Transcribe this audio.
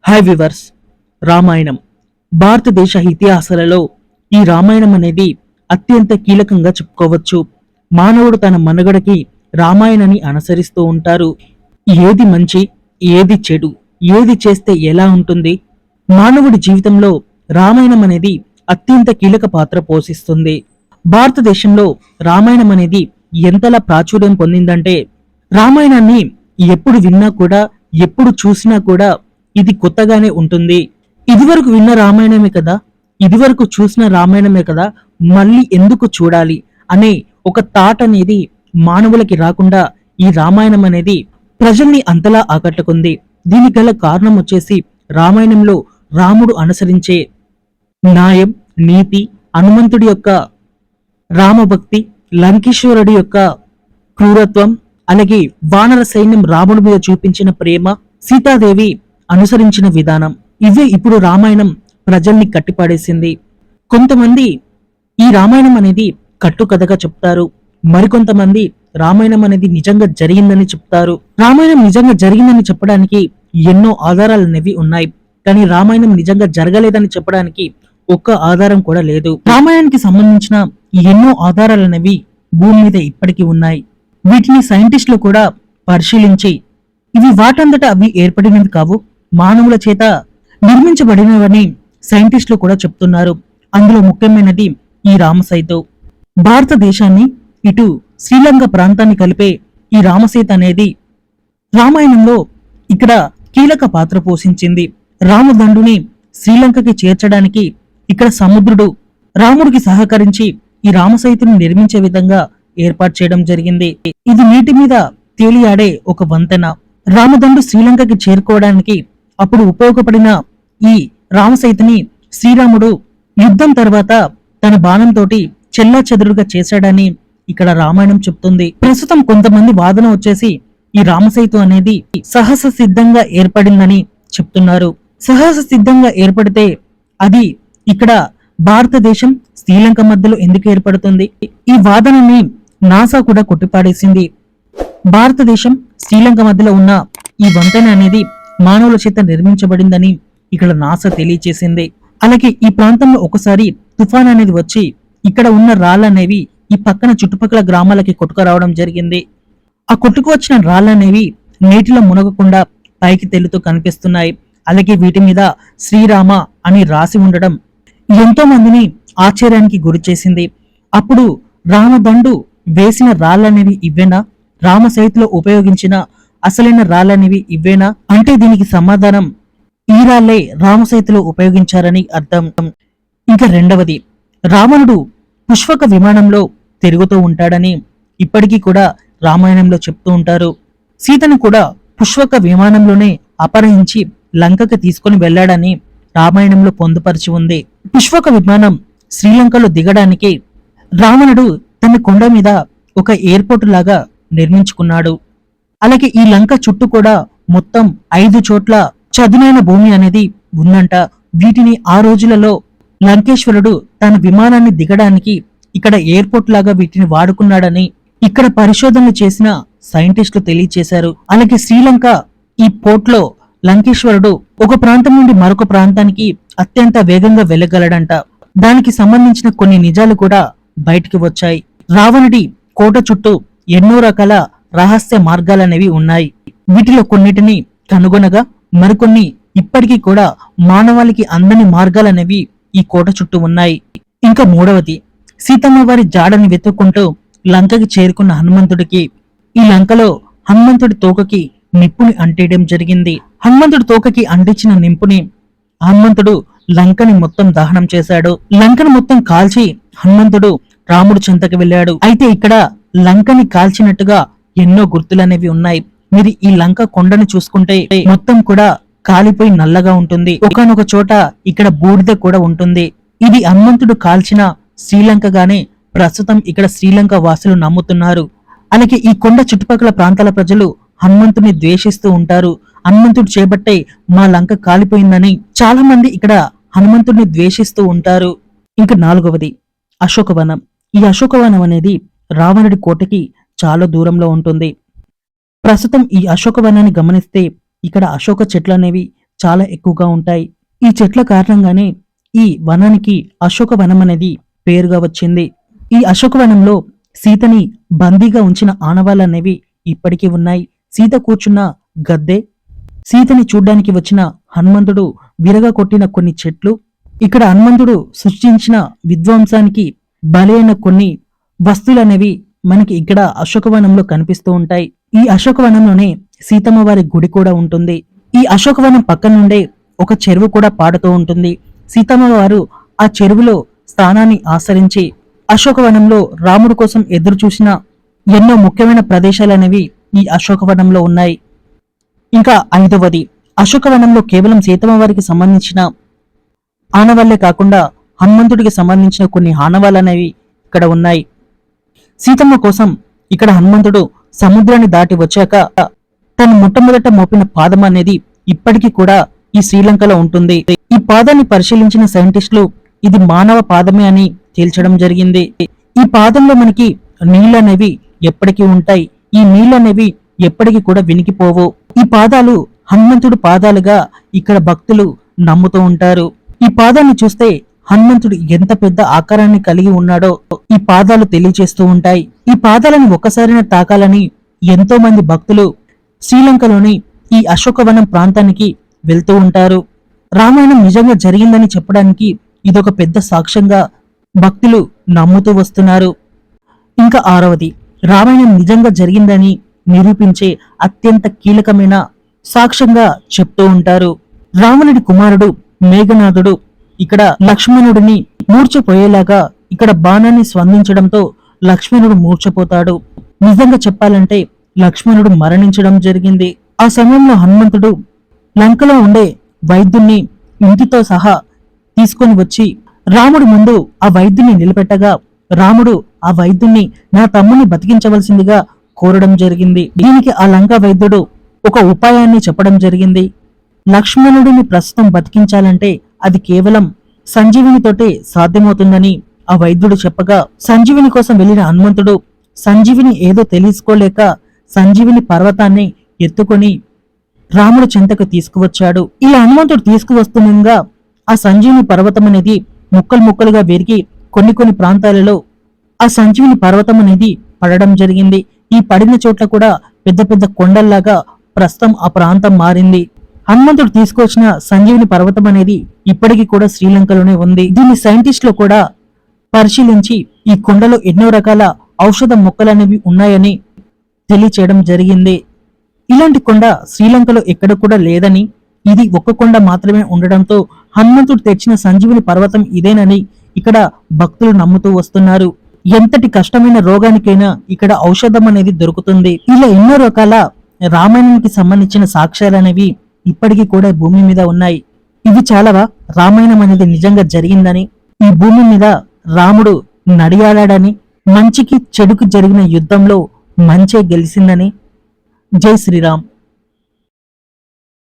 Hi viewers. Ramayanam భారతదేశ ఇతిహాసాలలో ఈ రామాయణం అనేది అత్యంత కీలకంగా చెప్పుకోవచ్చు. మానవుడు తన మనుగడకి రామాయణాన్ని అనుసరిస్తూ ఉంటారు. ఏది మంచి, ఏది చెడు, ఏది చేస్తే ఎలా ఉంటుంది, మానవుడి జీవితంలో రామాయణం అనేది అత్యంత కీలక పాత్ర పోషిస్తుంది. భారతదేశంలో రామాయణం అనేది ఎంతలా ప్రాచుర్యం పొందిందంటే, రామాయణాన్ని ఎప్పుడు విన్నా కూడా, ఎప్పుడు చూసినా కూడా ఇది కొత్తగానే ఉంటుంది. ఇదివరకు విన్న రామాయణమే కదా, ఇదివరకు చూసిన రామాయణమే కదా, మళ్ళీ ఎందుకు చూడాలి అనే ఒక థాట్ అనేది మానవులకి రాకుండా ఈ రామాయణం అనేది ప్రజల్ని అంతలా ఆకట్టుకుంది. దీనికి గల కారణం వచ్చేసి రామాయణంలో రాముడు అనుసరించే న్యాయం, నీతి, హనుమంతుడి యొక్క రామభక్తి, లంకేశ్వరుడి యొక్క క్రూరత్వం, అలాగే వానర సైన్యం రాముడి మీద చూపించిన ప్రేమ, సీతాదేవి అనుసరించిన విధానం, ఇవే ఇప్పుడు రామాయణం ప్రజల్ని కట్టిపడేసింది. కొంతమంది ఈ రామాయణం అనేది కట్టుకథగా చెప్తారు, మరికొంతమంది రామాయణం అనేది నిజంగా జరిగిందని చెప్తారు. రామాయణం నిజంగా జరిగిందని చెప్పడానికి ఎన్నో ఆధారాలు అనేవి ఉన్నాయి, కానీ రామాయణం నిజంగా జరగలేదని చెప్పడానికి ఒక్క ఆధారం కూడా లేదు. రామాయణానికి సంబంధించిన ఎన్నో ఆధారాలు అనేవి భూమి మీద ఇప్పటికీ ఉన్నాయి. వీటిని సైంటిస్టులు కూడా పరిశీలించి ఇవి వాటంతటా అవి ఏర్పడినవి కావు, మానవుల చేత నిర్మించబడినవని సైంటిస్టులు కూడా చెప్తున్నారు. అందులో ముఖ్యమైనది ఈ రామసేతు. భారతదేశాన్ని ఇటు శ్రీలంక ప్రాంతాన్ని కలిపే ఈ రామసేతు అనేది రామాయణంలో ఇక్కడ కీలక పాత్ర పోషించింది. రామదండుని శ్రీలంకకి చేర్చడానికి ఇక్కడ సముద్రుడు రాముడికి సహకరించి ఈ రామసేతుని నిర్మించే విధంగా ఏర్పాటు చేయడం జరిగింది. ఇది నీటి మీద తేలియాడే ఒక వంతెన. రామదండు శ్రీలంకకి చేరుకోవడానికి అప్పుడు ఉపయోగపడిన ఈ రామసేతుని శ్రీరాముడు యుద్ధం తర్వాత తన బాణంతో చెల్లా చెదురుగా చేశాడని ఇక్కడ రామాయణం చెప్తుంది. ప్రస్తుతం కొంతమంది వాదన వచ్చేసి ఈ రామసేతు అనేది సహజ సిద్ధంగా ఏర్పడిందని చెప్తున్నారు. సహజ సిద్ధంగా ఏర్పడితే అది ఇక్కడ భారతదేశం శ్రీలంక మధ్యలో ఎందుకు ఏర్పడుతుంది? ఈ వాదనని నాసా కూడా కొట్టిపాడేసింది. భారతదేశం శ్రీలంక మధ్యలో ఉన్న ఈ వంతెన అనేది మానవుల చేత నిర్మించబడిందని ఇక్కడ నాసా తెలియచేసింది. అలాగే ఈ ప్రాంతంలో ఒకసారి తుఫాన్ అనేది వచ్చి ఇక్కడ ఉన్న రాళ్ళనేవి ఈ పక్కన చుట్టుపక్కల గ్రామాలకి కొట్టుకురావడం జరిగింది. ఆ కొట్టుకు వచ్చిన రాళ్ళనేవి నీటిలో మునగకుండా పైకి తేలుతూ కనిపిస్తున్నాయి. అలాగే వీటి మీద శ్రీరామ అని రాసి ఉండడం ఎంతో మందిని ఆశ్చర్యానికి గురి చేసింది. అప్పుడు రామదండు వేసిన రాళ్ళనేవి ఇవ్వేనా, రామసేతులో ఉపయోగించిన అసలైన రాళ్ళనేవి ఇవ్వేనా అంటే దీనికి సమాధానం ఈ రాళ్లే రామసేతులో ఉపయోగించారని అర్థం. ఇంకా రెండవది, రావణుడు పుష్పక విమానంలో తిరుగుతూ ఉంటాడని ఇప్పటికీ కూడా రామాయణంలో చెప్తూ ఉంటారు. సీతను కూడా పుష్పక విమానంలోనే అపహరించి లంకకి తీసుకుని వెళ్లాడని రామాయణంలో పొందుపరిచి ఉంది. పుష్పక విమానం శ్రీలంకలో దిగడానికి రావణుడు తన కొండ మీద ఒక ఎయిర్పోర్ట్ లాగా నిర్మించుకున్నాడు. అలాగే ఈ లంక చుట్టూ కూడా మొత్తం 5 చోట్ల చదునైన భూమి అనేది ఉందంట. వీటిని ఆ రోజులలో లంకేశ్వరుడు తన విమానాన్ని దిగడానికి ఇక్కడ ఎయిర్పోర్ట్ లాగా వీటిని వాడుకున్నాడని ఇక్కడ పరిశోధనలు చేసిన సైంటిస్టులు తెలియచేశారు. అలాగే శ్రీలంక ఈ పోర్ట్ లో లంకేశ్వరుడు ఒక ప్రాంతం నుండి మరొక ప్రాంతానికి అత్యంత వేగంగా వెళ్ళగలడంట. దానికి సంబంధించిన కొన్ని నిజాలు కూడా బయటికి వచ్చాయి. రావణుడి కోట చుట్టూ ఎన్నో రకాల రహస్య మార్గాలనేవి ఉన్నాయి. వీటిలో కొన్నిటిని కనుగొనగా మరికొన్ని ఇప్పటికీ కూడా మానవాళికి అందని మార్గాలనేవి ఈ కోట చుట్టూ ఉన్నాయి. ఇంకా మూడవది, సీతమ్మ వారి జాడని వెతుక్కుంటూ లంకకి చేరుకున్న హనుమంతుడికి ఈ లంకలో హనుమంతుడి తోకకి నిప్పుని అంటేయడం జరిగింది. హనుమంతుడి తోకకి అంటించిన నింపుని హనుమంతుడు లంకని మొత్తం దహనం చేశాడు. లంకని మొత్తం కాల్చి హనుమంతుడు రాముడు చెంతకి వెళ్ళాడు. అయితే ఇక్కడ లంకని కాల్చినట్టుగా ఎన్నో గుర్తులనేవి ఉన్నాయి. మీరు ఈ లంక కొండని చూసుకుంటే మొత్తం కూడా కాలిపోయి నల్లగా ఉంటుంది. ఒకనొక చోట ఇక్కడ బూడిద కూడా ఉంటుంది. ఇది హనుమంతుడు కాల్చిన శ్రీలంకగానే ప్రస్తుతం ఇక్కడ శ్రీలంక వాసులు నమ్ముతున్నారు. అలాగే ఈ కొండ చుట్టుపక్కల ప్రాంతాల ప్రజలు హనుమంతుడిని ద్వేషిస్తూ ఉంటారు. హనుమంతుడు చేపట్టే మా లంక కాలిపోయిందని చాలా మంది ఇక్కడ హనుమంతుడిని ద్వేషిస్తూ ఉంటారు. ఇంకా నాలుగవది, అశోకవనం. ఈ అశోకవనం అనేది రావణుడి కోటకి చాలా దూరంలో ఉంటుంది. ప్రస్తుతం ఈ అశోకవనాన్ని గమనిస్తే ఇక్కడ అశోక చెట్లు అనేవి చాలా ఎక్కువగా ఉంటాయి. ఈ చెట్ల కారణంగానే ఈ వనానికి అశోకవనం అనేది పేరుగా వచ్చింది. ఈ అశోకవనంలో సీతని బందీగా ఉంచిన ఆనవాళ్ళనేవి ఇప్పటికీ ఉన్నాయి. సీత కూర్చున్న గద్దె, సీతని చూడ్డానికి వచ్చిన హనుమంతుడు విరగా కొట్టిన కొన్ని చెట్లు, ఇక్కడ హనుమంతుడు సృష్టించిన విధ్వంసానికి బలైన కొన్ని వస్తువులనేవి మనకి ఇక్కడ అశోకవనంలో కనిపిస్తూ ఉంటాయి. ఈ అశోకవనంలోనే సీతమ్మ వారి గుడి కూడా ఉంటుంది. ఈ అశోకవనం పక్క నుండే ఒక చెరువు కూడా పాడుతూ ఉంటుంది. సీతమ్మ వారు ఆ చెరువులో స్థానాన్ని ఆచరించి అశోకవనంలో రాముడి కోసం ఎదురు చూసిన ఎన్నో ముఖ్యమైన ప్రదేశాలనేవి ఈ అశోకవనంలో ఉన్నాయి. ఇంకా 5వది, అశోకవనంలో కేవలం సీతమ్మ వారికి సంబంధించిన ఆనవాళ్లే కాకుండా హనుమంతుడికి సంబంధించిన కొన్ని ఆనవాళ్ళు అనేవి ఇక్కడ ఉన్నాయి. సీతమ్మ కోసం ఇక్కడ హనుమంతుడు సముద్రాన్ని దాటి వచ్చాక తను మొట్టమొదట మోపిన పాదం అనేది ఇప్పటికీ కూడా ఈ శ్రీలంకలో ఉంటుంది. ఈ పాదాన్ని పరిశీలించిన సైంటిస్టులు ఇది మానవ పాదమే అని తేల్చడం జరిగింది. ఈ పాదంలో మనకి నీళ్ళనేవి ఎప్పటికీ ఉంటాయి. ఈ నీళ్ళనేవి ఎప్పటికీ కూడా వినికిపోవు. ఈ పాదాలు హనుమంతుడు పాదాలుగా ఇక్కడ భక్తులు నమ్ముతూ ఉంటారు. ఈ పాదాన్ని చూస్తే హనుమంతుడు ఎంత పెద్ద ఆకారాన్ని కలిగి ఉన్నాడో ఈ పాదాలు తెలియజేస్తూ ఉంటాయి. ఈ పాదాలను ఒక్కసారిన తాకాలని ఎంతో మంది భక్తులు శ్రీలంకలోని ఈ అశోకవనం ప్రాంతానికి వెళ్తూ ఉంటారు. రామాయణం నిజంగా జరిగిందని చెప్పడానికి ఇదొక పెద్ద సాక్ష్యంగా భక్తులు నమ్ముతూ వస్తున్నారు. ఇంకా 6వది, రామాయణం నిజంగా జరిగిందని నిరూపించే అత్యంత కీలకమైన సాక్ష్యంగా చెప్తూ ఉంటారు. రావణుడి కుమారుడు మేఘనాథుడు ఇక్కడ లక్ష్మణుడిని మూర్ఛపోయేలాగా ఇక్కడ బాణాన్ని స్పందించడంతో లక్ష్మణుడు మూర్ఛపోతాడు. నిజంగా చెప్పాలంటే లక్ష్మణుడు మరణించడం జరిగింది. ఆ సమయంలో హనుమంతుడు లంకలో ఉండే వైద్యుణ్ణి ఇంటితో సహా తీసుకొని వచ్చి రాముడి ముందు ఆ వైద్యుని నిలబెట్టగా రాముడు ఆ వైద్యుణ్ణి నా తమ్ముని బతికించవలసిందిగా కోరడం జరిగింది. దీనికి ఆ లంక వైద్యుడు ఒక ఉపాయాన్ని చెప్పడం జరిగింది. లక్ష్మణుడిని ప్రస్తుతం బతికించాలంటే అది కేవలం సంజీవినితోటే సాధ్యమవుతుందని ఆ వైద్యుడు చెప్పగా సంజీవిని కోసం వెళ్లిన హనుమంతుడు సంజీవిని ఏదో తెలుసుకోలేక సంజీవిని పర్వతాన్ని ఎత్తుకొని రాముడి చెంతకు తీసుకువచ్చాడు. ఇలా హనుమంతుడు తీసుకువస్తుండగా ఆ సంజీవిని పర్వతం అనేది ముక్కలు ముక్కలుగా విరిగి కొన్ని ప్రాంతాలలో ఆ సంజీవిని పర్వతం అనేది పడడం జరిగింది. ఈ పడిన చోట్ల కూడా పెద్ద పెద్ద కొండల్లాగా ప్రస్తుతం ఆ ప్రాంతం మారింది. హనుమంతుడు తీసుకొచ్చిన సంజీవిని పర్వతం అనేది ఇప్పటికీ కూడా శ్రీలంకలోనే ఉంది. దీన్ని సైంటిస్టులు కూడా పరిశీలించి ఈ కొండలో ఎన్నో రకాల ఔషధ మొక్కలనేవి ఉన్నాయని తెలియచేయడం జరిగింది. ఇలాంటి కొండ శ్రీలంకలో ఎక్కడ కూడా లేదని, ఇది ఒక్క కొండ మాత్రమే ఉండడంతో హనుమంతుడు తెచ్చిన సంజీవిని పర్వతం ఇదేనని ఇక్కడ భక్తులు నమ్ముతూ వస్తున్నారు. ఎంతటి కష్టమైన రోగానికైనా ఇక్కడ ఔషధం అనేది దొరుకుతుంది. ఇలా ఎన్నో రకాల రామాయణానికి సంబంధించిన సాక్ష్యాలనేవి ఇప్పటికీ కూడా భూమి మీద ఉన్నాయి. ఇవి చాలావా రామాయణం అనేది నిజంగా జరిగిందని, ఈ భూమి మీద రాముడు నడియాడాడని, మంచికి చెడుకు జరిగిన యుద్ధంలో మంచే గెలిచిందని. జై శ్రీరామ్.